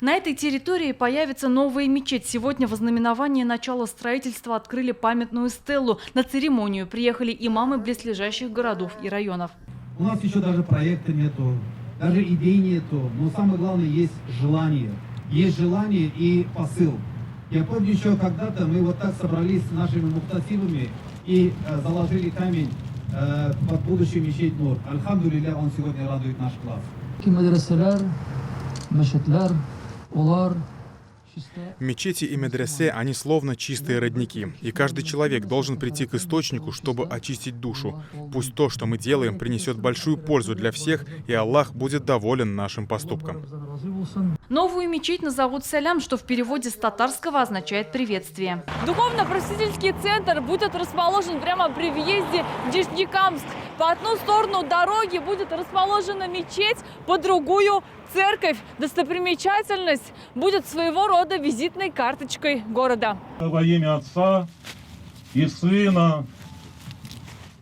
На этой территории появится новая мечеть. Сегодня во знаменование начала строительства открыли памятную стелу. На церемонию приехали имамы близлежащих городов и районов. У нас еще даже проекта нету, даже идей нету, но самое главное есть желание. Есть желание и посыл. Я помню еще когда-то мы вот так собрались с нашими мухтасибами и заложили камень под будущую мечеть Нур. Альхамдулилля, он сегодня радует наш класс. Мечети и медресе, они словно чистые родники. И каждый человек должен прийти к источнику, чтобы очистить душу. Пусть то, что мы делаем, принесет большую пользу для всех, и Аллах будет доволен нашим поступком. Новую мечеть назовут «Салям», что в переводе с татарского означает «приветствие». Духовно-просветительский центр будет расположен прямо при въезде в Нижнекамск. По одну сторону дороги будет расположена мечеть, по другую – церковь. Достопримечательность будет своего рода визитной карточкой города. Во имя Отца и Сына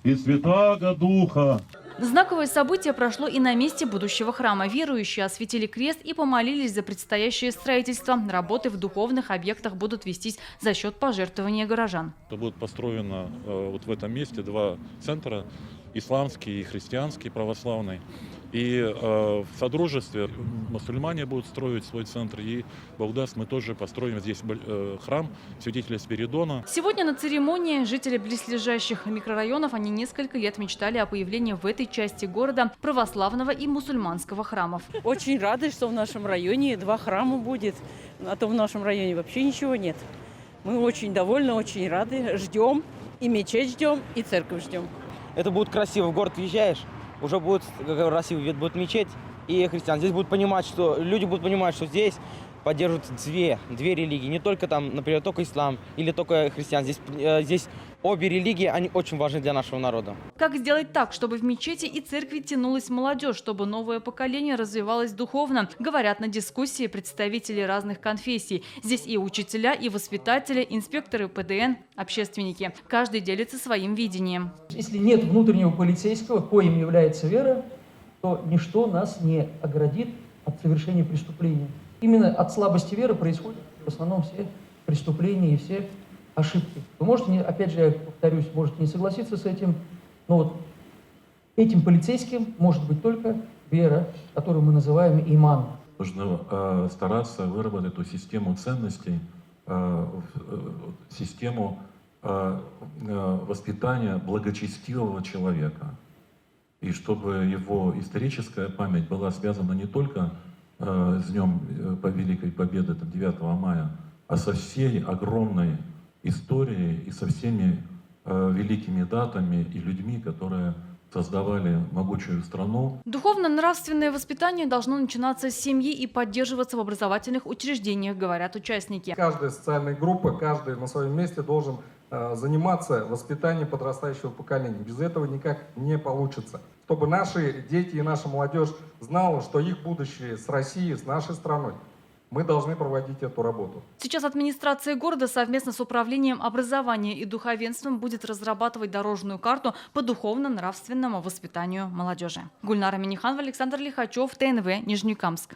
и Святаго Духа. Знаковое событие прошло и на месте будущего храма. Верующие осветили крест и помолились за предстоящее строительство. Работы в духовных объектах будут вестись за счет пожертвования горожан. Будут построено вот в этом месте два центра – исламский и христианский, православный. И в содружестве мусульмане будут строить свой центр, и Бог даст, мы тоже построим здесь храм святителя Спиридона. Сегодня на церемонии жители близлежащих микрорайонов, они несколько лет мечтали о появлении в этой части города православного и мусульманского храмов. Очень рады, что в нашем районе два храма будет, а то в нашем районе вообще ничего нет. Мы очень довольны, очень рады, ждем, и мечеть ждем, и церковь ждем. Это будет красиво, в город въезжаешь, уже будет красивый вид, будет мечеть и христиан. Здесь будут понимать, что люди будут понимать, что здесь поддерживают две религии, не только там, например, только ислам или только христиан. Здесь обе религии, они очень важны для нашего народа. Как сделать так, чтобы в мечети и церкви тянулась молодежь, чтобы новое поколение развивалось духовно, говорят на дискуссии представители разных конфессий. Здесь и учителя, и воспитатели, инспекторы ПДН, общественники. Каждый делится своим видением. Если нет внутреннего полицейского, коим является вера, то ничто нас не оградит от совершения преступления. Именно от слабости веры происходят в основном все преступления и все ошибки. Вы можете, опять же, я повторюсь, можете не согласиться с этим, но вот этим полицейским может быть только вера, которую мы называем иман. Нужно стараться выработать эту систему ценностей, систему воспитания благочестивого человека. И чтобы его историческая память была связана не только с Днем Великой Победы 9 мая, а со всей огромной историей и со всеми великими датами и людьми, которые создавали могучую страну. Духовно-нравственное воспитание должно начинаться с семьи и поддерживаться в образовательных учреждениях, говорят участники. Каждая социальная группа, каждый на своем месте должен заниматься воспитанием подрастающего поколения. Без этого никак не получится. Чтобы наши дети и наша молодежь знала, что их будущее с Россией, с нашей страной. Мы должны проводить эту работу. Сейчас администрация города совместно с управлением образования и духовенством будет разрабатывать дорожную карту по духовно-нравственному воспитанию молодежи. Гульнара Миниханова, Александр Лихачев, ТНВ, Нижнекамск.